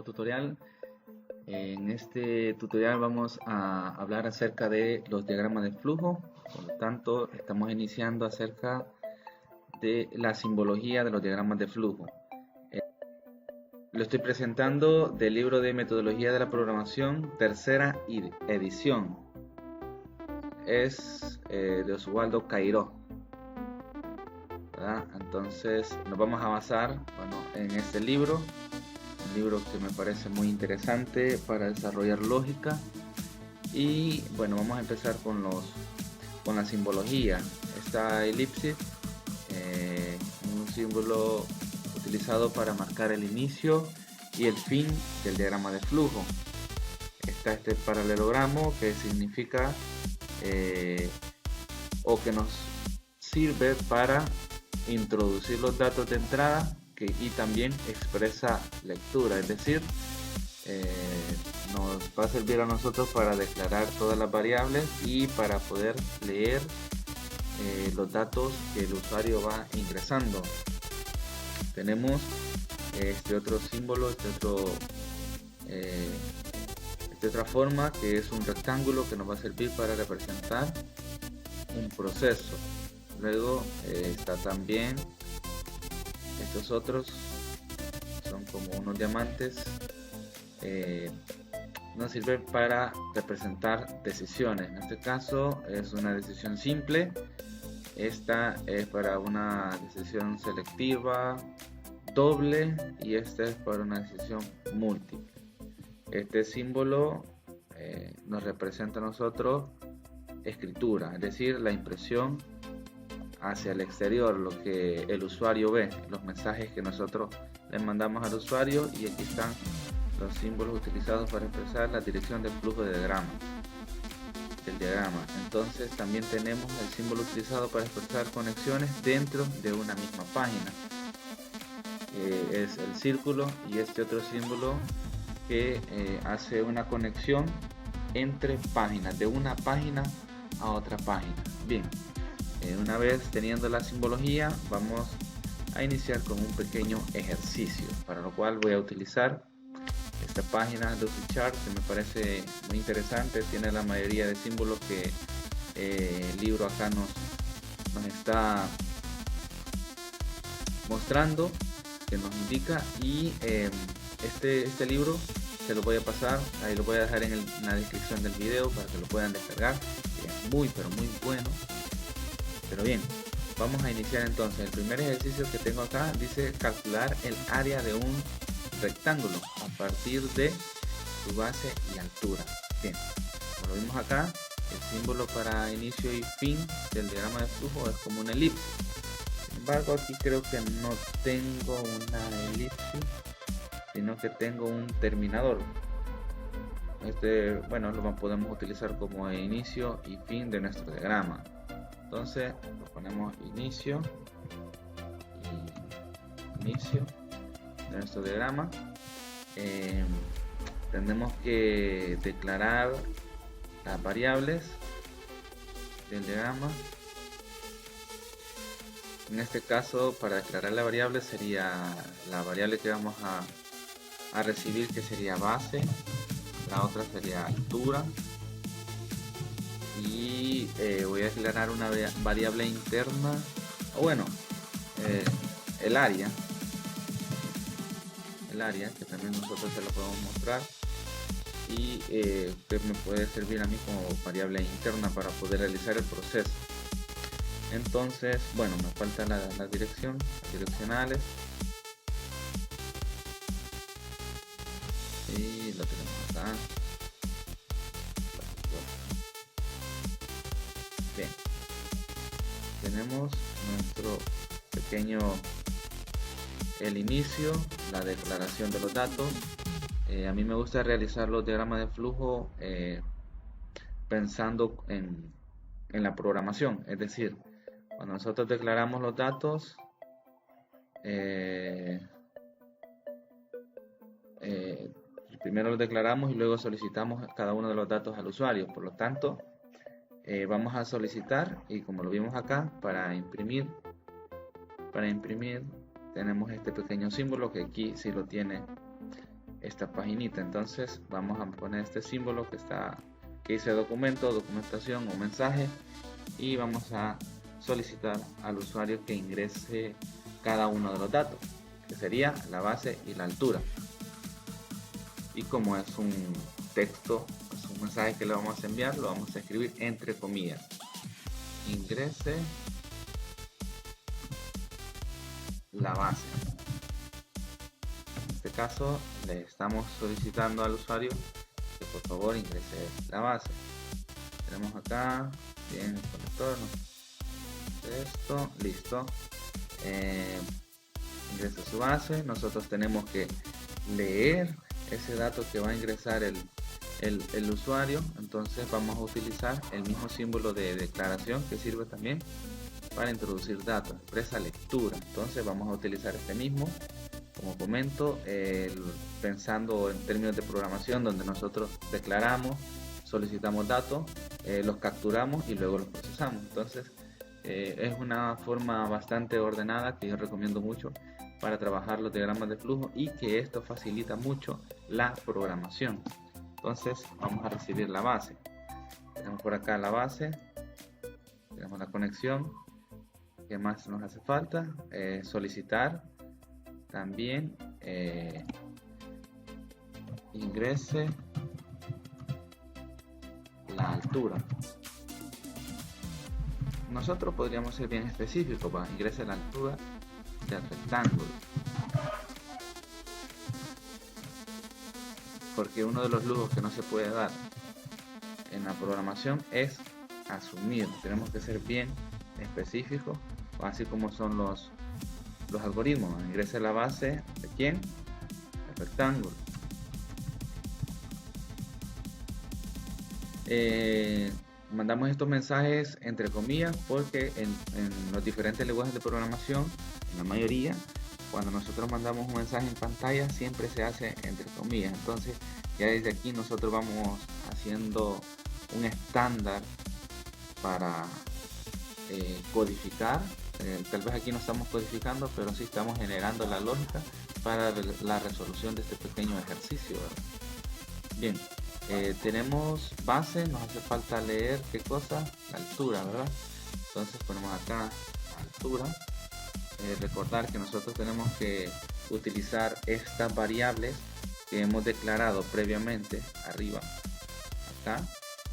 tutorial. En este tutorial vamos a hablar acerca de los diagramas de flujo. Por lo tanto, estamos iniciando acerca de la simbología de los diagramas de flujo. Lo estoy presentando del libro de metodología de la programación, tercera edición. Es de Oswaldo Cairó, ¿verdad? Entonces nos vamos a basar en este libro, un libro que me parece muy interesante para desarrollar lógica. Y bueno, vamos a empezar con la simbología. Esta elipsis, un símbolo utilizado para marcar el inicio y el fin del diagrama de flujo. Está este paralelogramo que significa o que nos sirve para introducir los datos de entrada y también expresa lectura, es decir, nos va a servir a nosotros para declarar todas las variables y para poder leer los datos que el usuario va ingresando. Tenemos este otro símbolo, esta otra forma, que es un rectángulo que nos va a servir para representar un proceso. Luego está también estos otros, son como unos diamantes, nos sirve para representar decisiones. En este caso es una decisión simple. Esta es para una decisión selectiva doble y esta es para una decisión múltiple. Este símbolo nos representa a nosotros escritura, es decir, la impresión hacia el exterior, lo que el usuario ve, los mensajes que nosotros le mandamos al usuario. Y aquí están los símbolos utilizados para expresar la dirección del flujo del diagrama. Entonces también tenemos el símbolo utilizado para expresar conexiones dentro de una misma página, es el círculo, y este otro símbolo que hace una conexión entre páginas, de una página a otra página. Bien, una vez teniendo la simbología, vamos a iniciar con un pequeño ejercicio, para lo cual voy a utilizar esta página Lucidchart, que me parece muy interesante. Tiene la mayoría de símbolos que el libro acá nos está mostrando, que nos indica. Y este libro se lo voy a pasar, ahí lo voy a dejar en la descripción del video para que lo puedan descargar. Es muy bueno. Pero bien, vamos a iniciar entonces. El primer ejercicio que tengo acá dice calcular el área de un rectángulo a partir de su base y altura. Bien, como lo vimos acá, el símbolo para inicio y fin del diagrama de flujo es como una elipsis. Sin embargo, aquí creo que no tengo una elipsis, sino que tengo un terminador. Bueno, lo podemos utilizar como inicio y fin de nuestro diagrama. Entonces lo ponemos inicio de nuestro diagrama. Tenemos que declarar las variables del diagrama. En este caso, para declarar la variable, sería la variable que vamos a recibir, que sería base. La otra sería altura. Y voy a declarar una variable interna, el área, que también nosotros se lo podemos mostrar, y que me puede servir a mí como variable interna para poder realizar el proceso. Entonces, bueno, me falta las direccionales, y lo tenemos acá. Bien, tenemos nuestro pequeño, el inicio, la declaración de los datos. A mí me gusta realizar los diagramas de flujo pensando en la programación, es decir, cuando nosotros declaramos los datos, primero los declaramos y luego solicitamos cada uno de los datos al usuario. Por lo tanto, vamos a solicitar, y como lo vimos acá, para imprimir tenemos este pequeño símbolo que aquí sí lo tiene esta paginita. Entonces vamos a poner este símbolo que dice documento, documentación o mensaje, y vamos a solicitar al usuario que ingrese cada uno de los datos, que sería la base y la altura. Y como es un texto, es un mensaje que le vamos a enviar, lo vamos a escribir entre comillas: ingrese la base. En este caso le estamos solicitando al usuario que por favor ingrese la base. Tenemos acá bien el conector, esto, listo. Ingresa su base. Nosotros tenemos que leer ese dato que va a ingresar el usuario. Entonces vamos a utilizar el mismo símbolo de declaración que sirve también para introducir datos, expresa lectura. Entonces vamos a utilizar este mismo, como comento, pensando en términos de programación, donde nosotros declaramos, solicitamos datos, los capturamos y luego los procesamos. Entonces es una forma bastante ordenada que yo recomiendo mucho para trabajar los diagramas de flujo, y que esto facilita mucho la programación. Entonces vamos a recibir la base. Tenemos por acá la base, tenemos la conexión. ¿Qué más nos hace falta? Solicitar también ingrese la altura. Nosotros podríamos ser bien específicos, ingrese la altura del rectángulo, porque uno de los lujos que no se puede dar en la programación es asumir. Tenemos que ser bien específicos, así como son los algoritmos. Ingrese la base de quién, el rectángulo. Mandamos estos mensajes entre comillas porque en los diferentes lenguajes de programación, en la mayoría, cuando nosotros mandamos un mensaje en pantalla siempre se hace entre comillas. Entonces ya desde aquí nosotros vamos haciendo un estándar para codificar. Tal vez aquí no estamos codificando, pero sí estamos generando la lógica para la resolución de este pequeño ejercicio, ¿verdad? Bien, tenemos base, nos hace falta leer qué cosa, la altura, ¿verdad? Entonces ponemos acá altura. Recordar que nosotros tenemos que utilizar estas variables que hemos declarado previamente arriba, acá,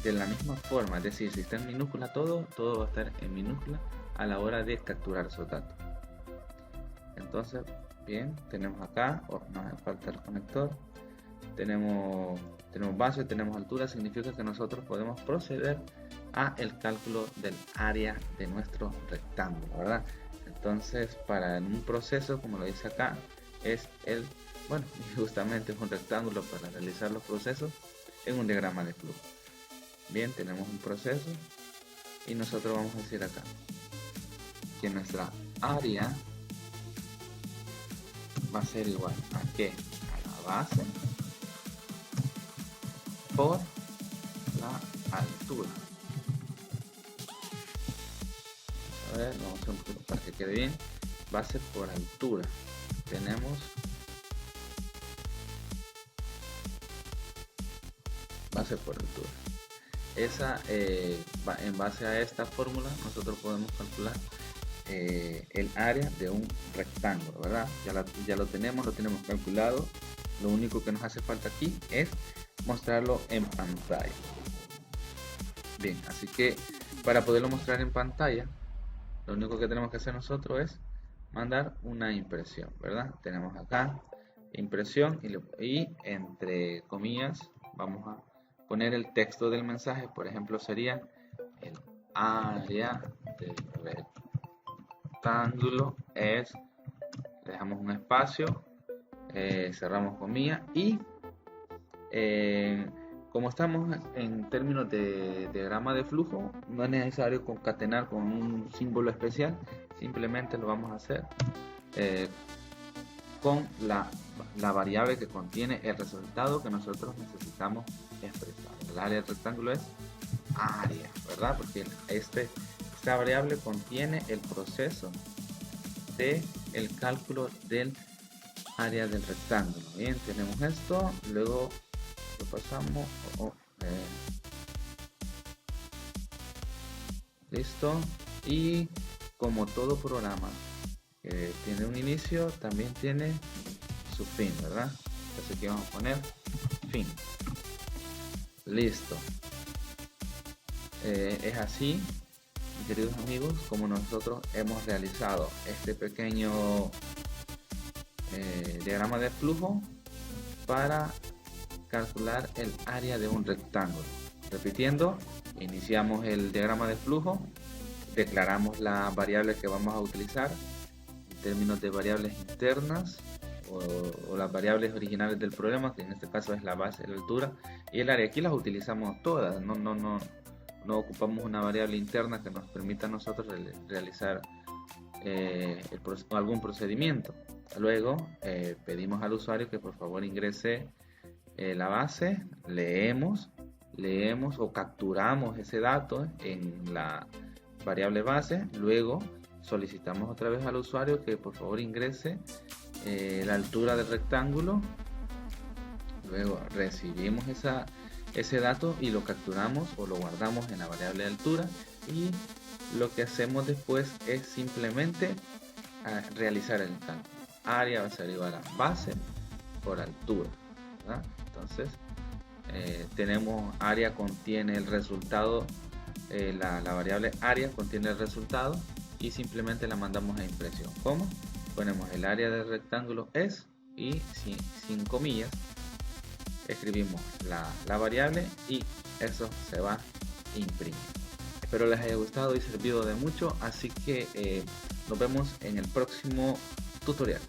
de la misma forma. Es decir, si está en minúscula todo va a estar en minúscula a la hora de capturar esos datos. Entonces, bien, tenemos acá, nos hace falta el conector, tenemos base, tenemos altura. Significa que nosotros podemos proceder a el cálculo del área de nuestro rectángulo, ¿verdad? Entonces, para un proceso, como lo dice acá, es justamente es un rectángulo para realizar los procesos en un diagrama de flujo. Bien, tenemos un proceso y nosotros vamos a decir acá que nuestra área va a ser igual a ¿qué? A la base por la altura. A ver, vamos a hacer un poquito para que quede bien. Base por altura. Tenemos base por altura. Esa, en base a esta fórmula, nosotros podemos calcular el área de un rectángulo, ¿verdad? Ya lo tenemos calculado. Lo único que nos hace falta aquí es mostrarlo en pantalla. Bien, así que para poderlo mostrar en pantalla, lo único que tenemos que hacer nosotros es mandar una impresión, ¿verdad? Tenemos acá impresión y entre comillas vamos a poner el texto del mensaje. Por ejemplo, sería el área del rectángulo es, le dejamos un espacio, cerramos comillas y como estamos en términos de diagrama de flujo, no es necesario concatenar con un símbolo especial, simplemente lo vamos a hacer con la variable que contiene el resultado que nosotros necesitamos expresar. El área del rectángulo es área, ¿verdad? Porque esta variable contiene el proceso de el cálculo del área del rectángulo. Bien, tenemos esto, luego lo pasamos. Listo. Y como todo programa que tiene un inicio, también tiene su fin, ¿verdad? Entonces aquí vamos a poner fin. Listo. Es así, queridos amigos, como nosotros hemos realizado este pequeño diagrama de flujo para calcular el área de un rectángulo. Repitiendo, iniciamos el diagrama de flujo, declaramos las variables que vamos a utilizar en términos de variables internas o las variables originales del problema, que en este caso es la base, la altura y el área. Aquí las utilizamos todas, no ocupamos una variable interna que nos permita a nosotros realizar algún procedimiento. Luego pedimos al usuario que por favor ingrese la base, leemos o capturamos ese dato en la variable base. Luego solicitamos otra vez al usuario que por favor ingrese la altura del rectángulo. Luego recibimos ese dato y lo capturamos o lo guardamos en la variable de altura, y lo que hacemos después es simplemente realizar el cálculo. Área va a ser igual a base por altura, ¿verdad? Entonces tenemos área contiene el resultado, la variable área contiene el resultado y simplemente la mandamos a impresión. ¿Cómo? Ponemos el área del rectángulo es y sin comillas escribimos la variable y eso se va a imprimir. Espero les haya gustado y servido de mucho, así que nos vemos en el próximo tutorial.